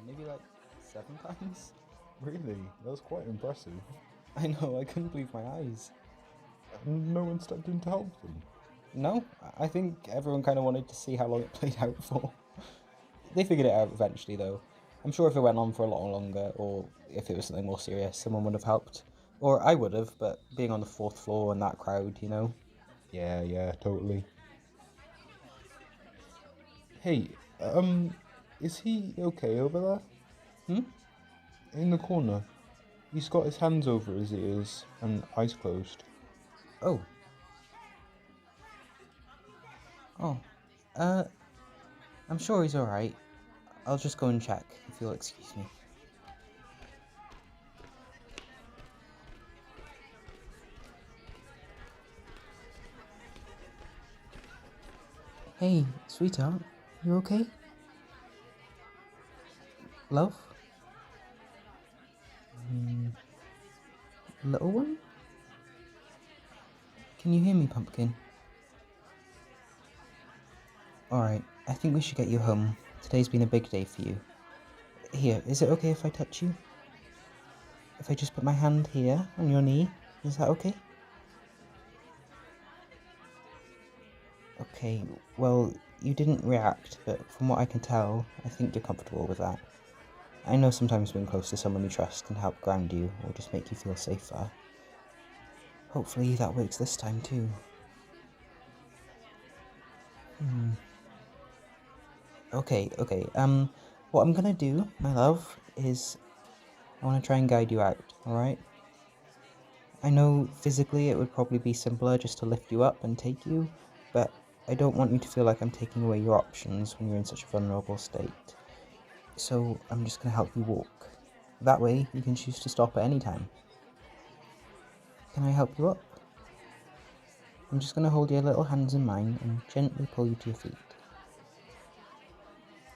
maybe like 7 times. Really? That's quite impressive. I know, I couldn't believe my eyes. And no one stepped in to help them. No, I think everyone kind of wanted to see how long it played out for. They figured it out eventually, though. I'm sure if it went on for a lot longer, or if it was something more serious, someone would have helped. Or I would have, but being on the fourth floor and that crowd, you know. Yeah, totally. Hey, is he okay over there? Hmm? In the corner. He's got his hands over his ears and eyes closed. Oh. Oh. Uh, I'm sure he's alright. I'll just go and check, if you'll excuse me. Hey, sweetheart, you okay? Love? Little one? Can you hear me, Pumpkin? Alright, I think we should get you home. Today's been a big day for you. Here, is it okay if I touch you? If I just put my hand here on your knee, is that okay? Okay, well, you didn't react, but from what I can tell, I think you're comfortable with that. I know sometimes being close to someone you trust can help ground you, or just make you feel safer. Hopefully that works this time too. Okay, what I'm gonna do, my love, is I want to try and guide you out, alright? I know physically it would probably be simpler just to lift you up and take you, but I don't want you to feel like I'm taking away your options when you're in such a vulnerable state. So I'm just going to help you walk. That way you can choose to stop at any time. Can I help you up? I'm just going to hold your little hands in mine and gently pull you to your feet.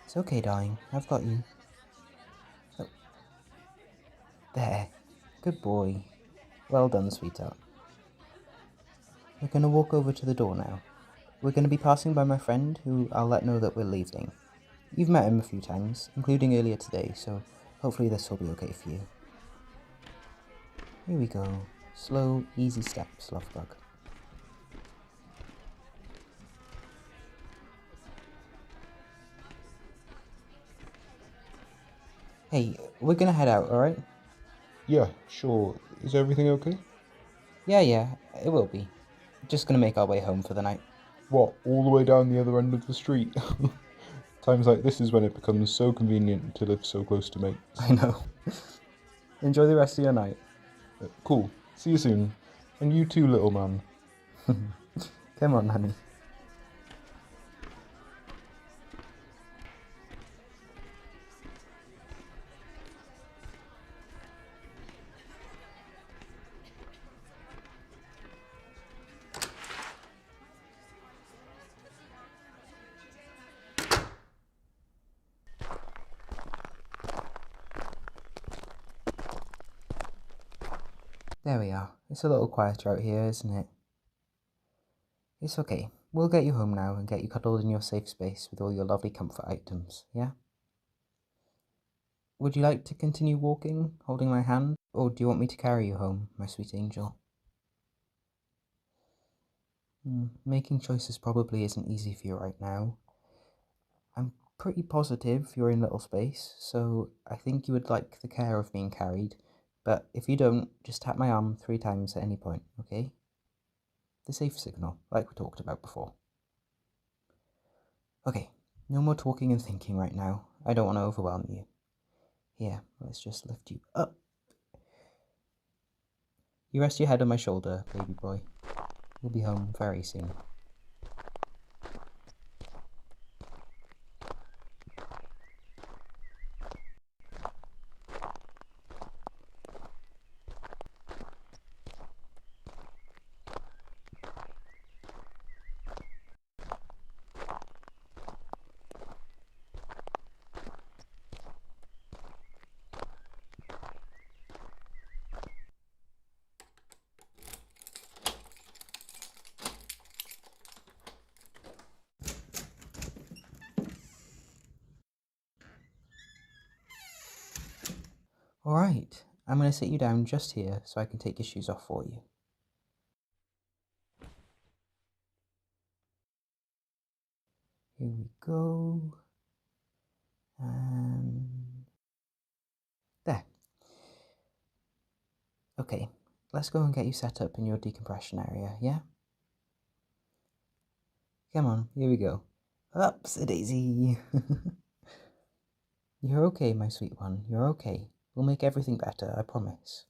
It's okay, darling. I've got you. Oh. There. Good boy. Well done, sweetheart. We're going to walk over to the door now. We're going to be passing by my friend, who I'll let know that we're leaving. You've met him a few times, including earlier today, so hopefully this will be okay for you. Here we go. Slow, easy steps, love bug. Hey, we're gonna head out, alright? Yeah, sure. Is everything okay? Yeah, it will be. Just gonna make our way home for the night. What, all the way down the other end of the street? Times like this is when it becomes so convenient to live so close to mates. I know. Enjoy the rest of your night. Cool. See you soon. And you too, little man. Come on, honey. There we are. It's a little quieter out here, isn't it? It's okay. We'll get you home now and get you cuddled in your safe space with all your lovely comfort items, yeah? Would you like to continue walking, holding my hand, or do you want me to carry you home, my sweet angel? Making choices probably isn't easy for you right now. I'm pretty positive you're in Littlespace, so I think you would like the care of being carried, but if you don't, just tap my arm 3 times at any point, okay? The safe signal, like we talked about before. Okay, no more talking and thinking right now. I don't want to overwhelm you. Here, let's just lift you up. You rest your head on my shoulder, baby boy. We'll be home very soon. Alright, I'm going to sit you down just here so I can take your shoes off for you. Here we go. And there. Okay, let's go and get you set up in your decompression area, yeah? Come on, here we go. Upsie-daisy. You're okay, my sweet one, you're okay. We'll make everything better, I promise.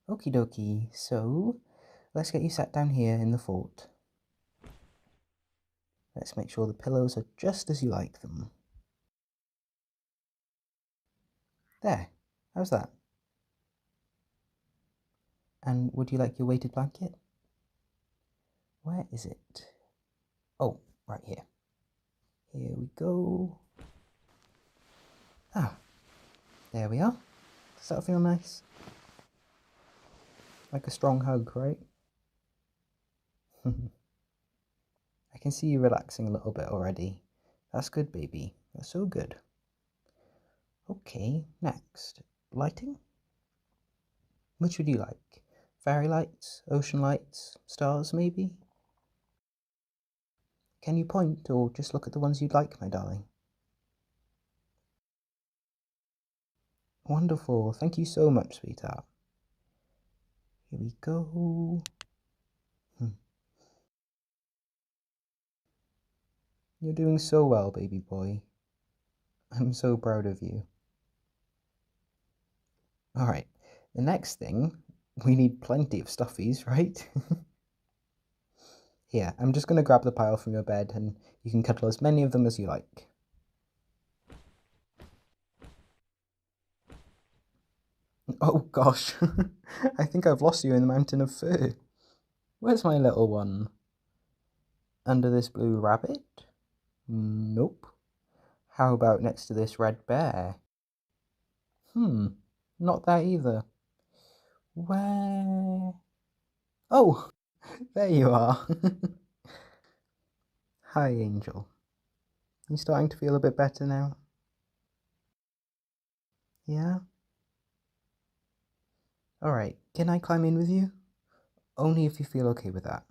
Okie dokie, so let's get you sat down here in the fort. Let's make sure the pillows are just as you like them. There, how's that? And would you like your weighted blanket? Where is it? Oh, right here. Here we go. Ah, there we are. Does that feel nice? Like a strong hug, right? I can see you relaxing a little bit already. That's good, baby. That's so good. Okay, next. Lighting? Which would you like? Fairy lights? Ocean lights? Stars, maybe? Can you point, or just look at the ones you'd like, my darling? Wonderful. Thank you so much, sweetheart. Here we go. You're doing so well, baby boy. I'm so proud of you. Alright, the next thing, we need plenty of stuffies, right? Here, I'm just going to grab the pile from your bed and you can cuddle as many of them as you like. Oh gosh, I think I've lost you in the mountain of fur. Where's my little one? Under this blue rabbit? Nope. How about next to this red bear? Not that either. Where? Oh, there you are. Hi, Angel. You starting to feel a bit better now? Yeah? Alright, can I climb in with you? Only if you feel okay with that.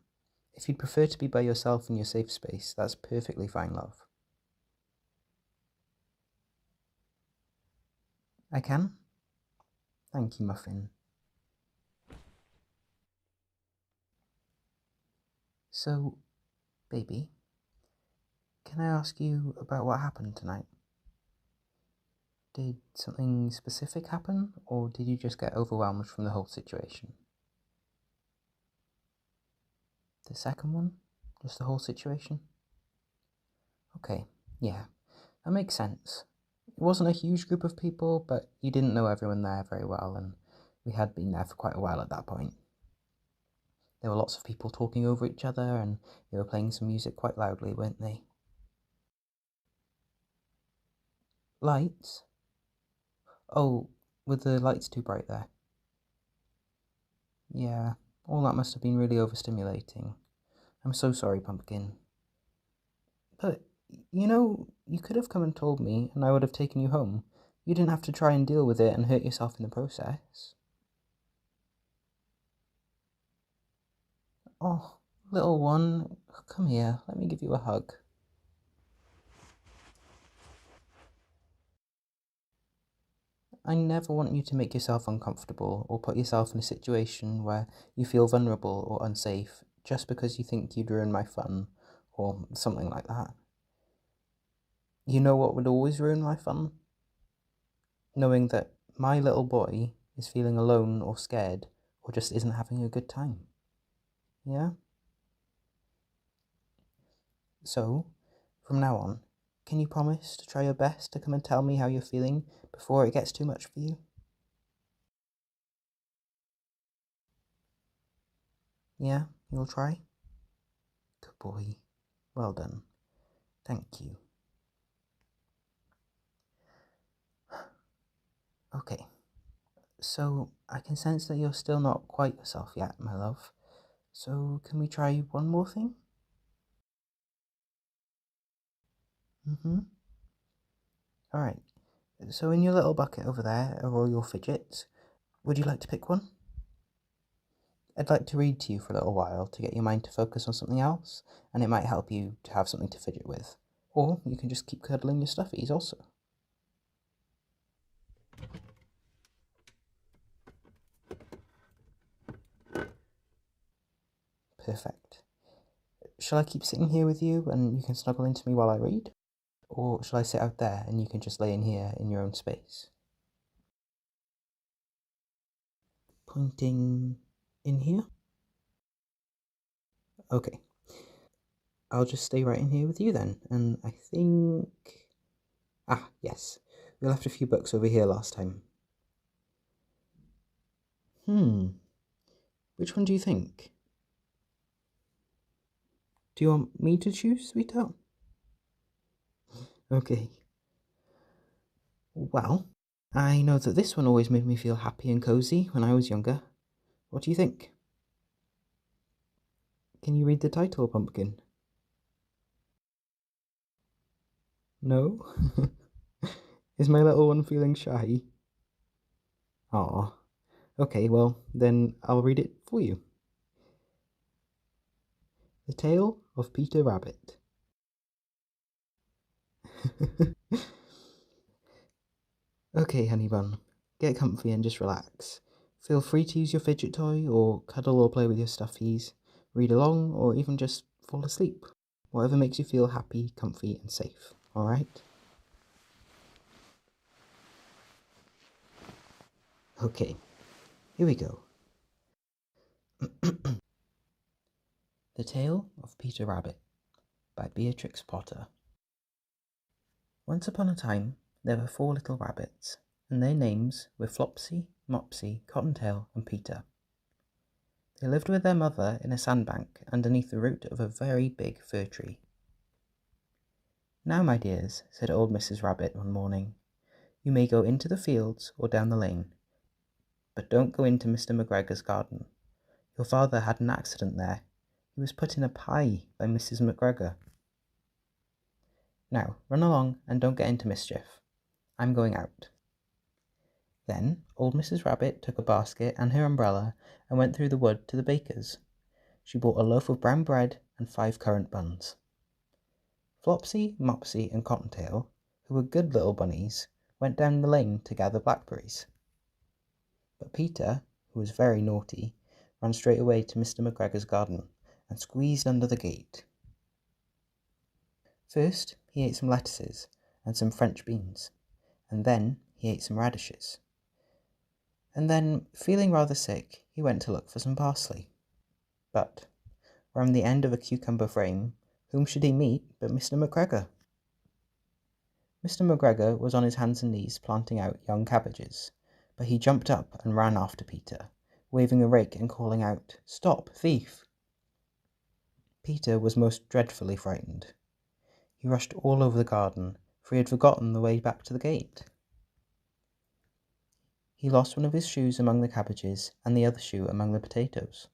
If you'd prefer to be by yourself in your safe space, that's perfectly fine, love. I can? Thank you, Muffin. So, baby, can I ask you about what happened tonight? Did something specific happen, or did you just get overwhelmed from the whole situation? The second one? Just the whole situation? Okay, yeah, that makes sense. It wasn't a huge group of people, but you didn't know everyone there very well, and we had been there for quite a while at that point. There were lots of people talking over each other, and they were playing some music quite loudly, weren't they? Lights? Oh, were the lights too bright there? Yeah, all that must have been really overstimulating. I'm so sorry, Pumpkin. But, you could have come and told me, and I would have taken you home. You didn't have to try and deal with it and hurt yourself in the process. Oh, little one, come here, let me give you a hug. I never want you to make yourself uncomfortable or put yourself in a situation where you feel vulnerable or unsafe just because you think you'd ruin my fun or something like that. You know what would always ruin my fun? Knowing that my little boy is feeling alone or scared or just isn't having a good time. Yeah? So, from now on, can you promise to try your best to come and tell me how you're feeling before it gets too much for you? Yeah, you'll try? Good boy. Well done. Thank you. Okay, so I can sense that you're still not quite yourself yet, my love. So can we try one more thing? Mm-hmm. Alright, so in your little bucket over there are all your fidgets. Would you like to pick one? I'd like to read to you for a little while to get your mind to focus on something else, and it might help you to have something to fidget with. Or you can just keep cuddling your stuffies also. Perfect. Shall I keep sitting here with you and you can snuggle into me while I read? Or shall I sit out there and you can just lay in here in your own space? Pointing in here? Okay. I'll just stay right in here with you then, and I think... Ah, yes. We left a few books over here last time. Which one do you think? Do you want me to choose, sweetheart? Okay. Well, I know that this one always made me feel happy and cozy when I was younger. What do you think? Can you read the title, Pumpkin? No? Is my little one feeling shy? Aw. Okay, well, then I'll read it for you. The Tale of Peter Rabbit. Okay, honey bun, get comfy and just relax. Feel free to use your fidget toy, or cuddle or play with your stuffies, read along, or even just fall asleep. Whatever makes you feel happy, comfy, and safe, alright? Okay, here we go. The Tale of Peter Rabbit by Beatrix Potter. Once upon a time, there were 4 little rabbits, and their names were Flopsy, Mopsy, Cottontail, and Peter. They lived with their mother in a sandbank underneath the root of a very big fir tree. "Now, my dears," said old Mrs. Rabbit one morning, "you may go into the fields or down the lane, but don't go into Mr. McGregor's garden. Your father had an accident there. He was put in a pie by Mrs. McGregor. Now, run along and don't get into mischief. I'm going out." Then old Mrs. Rabbit took a basket and her umbrella and went through the wood to the baker's. She bought a loaf of brown bread and 5 currant buns. Flopsy, Mopsy, and Cottontail, who were good little bunnies, went down the lane to gather blackberries. But Peter, who was very naughty, ran straight away to Mr. McGregor's garden and squeezed under the gate. First he ate some lettuces and some French beans, and then he ate some radishes. And then, feeling rather sick, he went to look for some parsley. But, round the end of a cucumber frame, whom should he meet but Mr. McGregor? Mr. McGregor was on his hands and knees planting out young cabbages, but he jumped up and ran after Peter, waving a rake and calling out, "Stop, thief!" Peter was most dreadfully frightened. He rushed all over the garden, for he had forgotten the way back to the gate. He lost one of his shoes among the cabbages and the other shoe among the potatoes.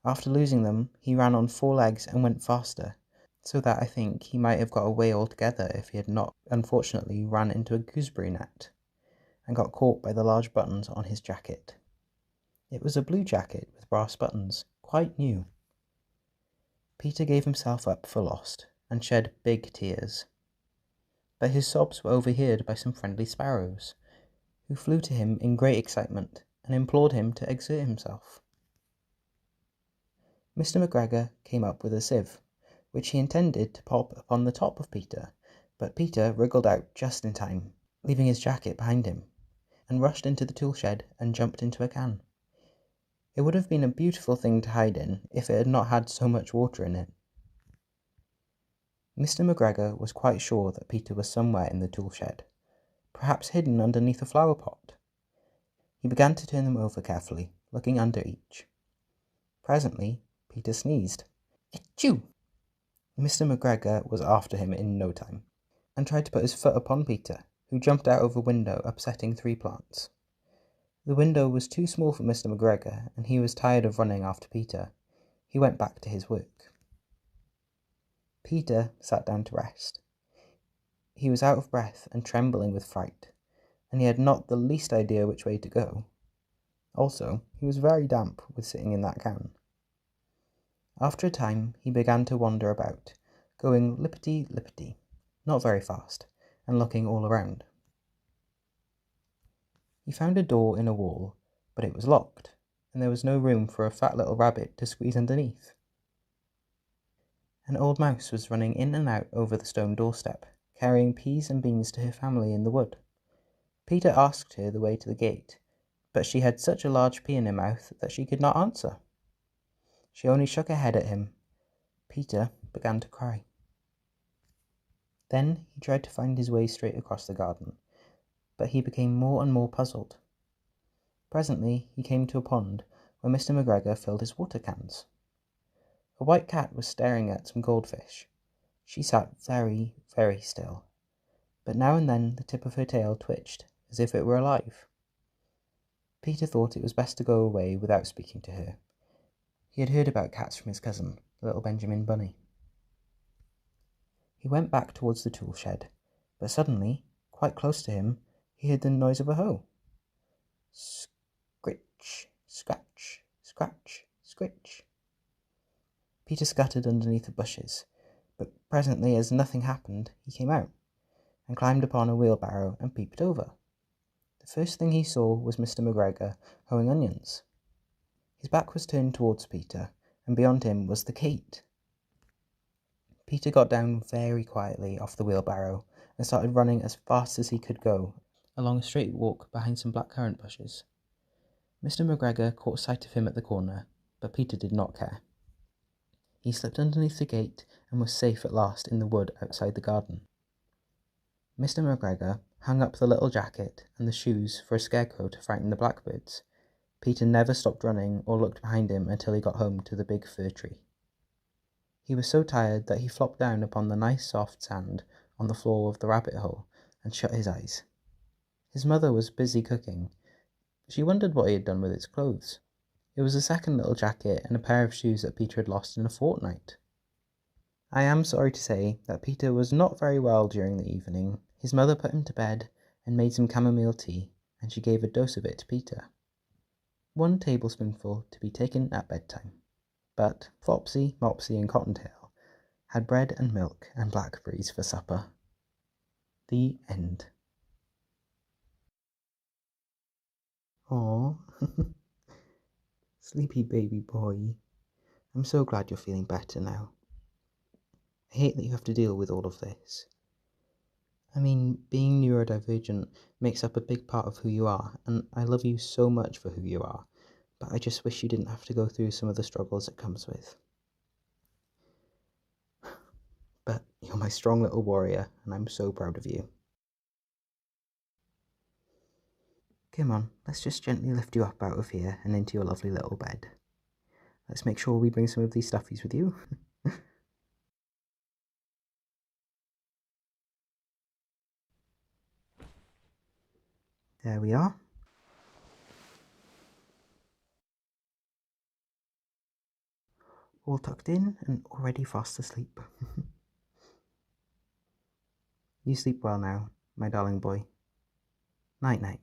After losing them, he ran on 4 legs and went faster, so that I think he might have got away altogether if he had not unfortunately ran into a gooseberry net, and got caught by the large buttons on his jacket. It was a blue jacket with brass buttons, quite new. Peter gave himself up for lost, and shed big tears. But his sobs were overheard by some friendly sparrows, who flew to him in great excitement, and implored him to exert himself. Mr. McGregor came up with a sieve, which he intended to pop upon the top of Peter, but Peter wriggled out just in time, leaving his jacket behind him, and rushed into the tool shed and jumped into a can. It would have been a beautiful thing to hide in if it had not had so much water in it. Mr. McGregor was quite sure that Peter was somewhere in the tool shed, perhaps hidden underneath a flower pot. He began to turn them over carefully, looking under each. Presently, Peter sneezed. "Achoo!" Mr. McGregor was after him in no time, and tried to put his foot upon Peter, who jumped out of a window, upsetting 3 plants. The window was too small for Mr. McGregor, and he was tired of running after Peter. He went back to his work. Peter sat down to rest. He was out of breath and trembling with fright, and he had not the least idea which way to go. Also, he was very damp with sitting in that can. After a time, he began to wander about, going lippity-lippity, not very fast, and looking all around. He found a door in a wall, but it was locked, and there was no room for a fat little rabbit to squeeze underneath. An old mouse was running in and out over the stone doorstep, carrying peas and beans to her family in the wood. Peter asked her the way to the gate, but she had such a large pea in her mouth that she could not answer. She only shook her head at him. Peter began to cry. Then he tried to find his way straight across the garden, but he became more and more puzzled. Presently he came to a pond where Mr. McGregor filled his water cans. A white cat was staring at some goldfish. She sat very, very still, but now and then the tip of her tail twitched as if it were alive. Peter thought it was best to go away without speaking to her. He had heard about cats from his cousin, little Benjamin Bunny. He went back towards the tool shed, but suddenly, quite close to him, he heard the noise of a hoe. Scritch, scratch, scratch, scritch. Peter scuttered underneath the bushes, but presently, as nothing happened, he came out, and climbed upon a wheelbarrow and peeped over. The first thing he saw was Mr. McGregor hoeing onions. His back was turned towards Peter, and beyond him was the gate. Peter got down very quietly off the wheelbarrow and started running as fast as he could go along a straight walk behind some blackcurrant bushes. Mr. McGregor caught sight of him at the corner, but Peter did not care. He slipped underneath the gate and was safe at last in the wood outside the garden. Mr. McGregor hung up the little jacket and the shoes for a scarecrow to frighten the blackbirds. Peter never stopped running or looked behind him until he got home to the big fir tree. He was so tired that he flopped down upon the nice soft sand on the floor of the rabbit hole and shut his eyes. His mother was busy cooking. She wondered what he had done with his clothes. It was the second little jacket and a pair of shoes that Peter had lost in a fortnight. I am sorry to say that Peter was not very well during the evening. His mother put him to bed and made some chamomile tea, and she gave a dose of it to Peter. 1 tablespoonful to be taken at bedtime. But Flopsy, Mopsy and Cottontail had bread and milk and blackberries for supper. The end. Aww. Sleepy baby boy. I'm so glad you're feeling better now. I hate that you have to deal with all of this. I mean, being neurodivergent makes up a big part of who you are, and I love you so much for who you are, but I just wish you didn't have to go through some of the struggles it comes with. But you're my strong little warrior, and I'm so proud of you. Come on, let's just gently lift you up out of here and into your lovely little bed. Let's make sure we bring some of these stuffies with you. There we are. All tucked in and already fast asleep. You sleep well now, my darling boy. Night-night.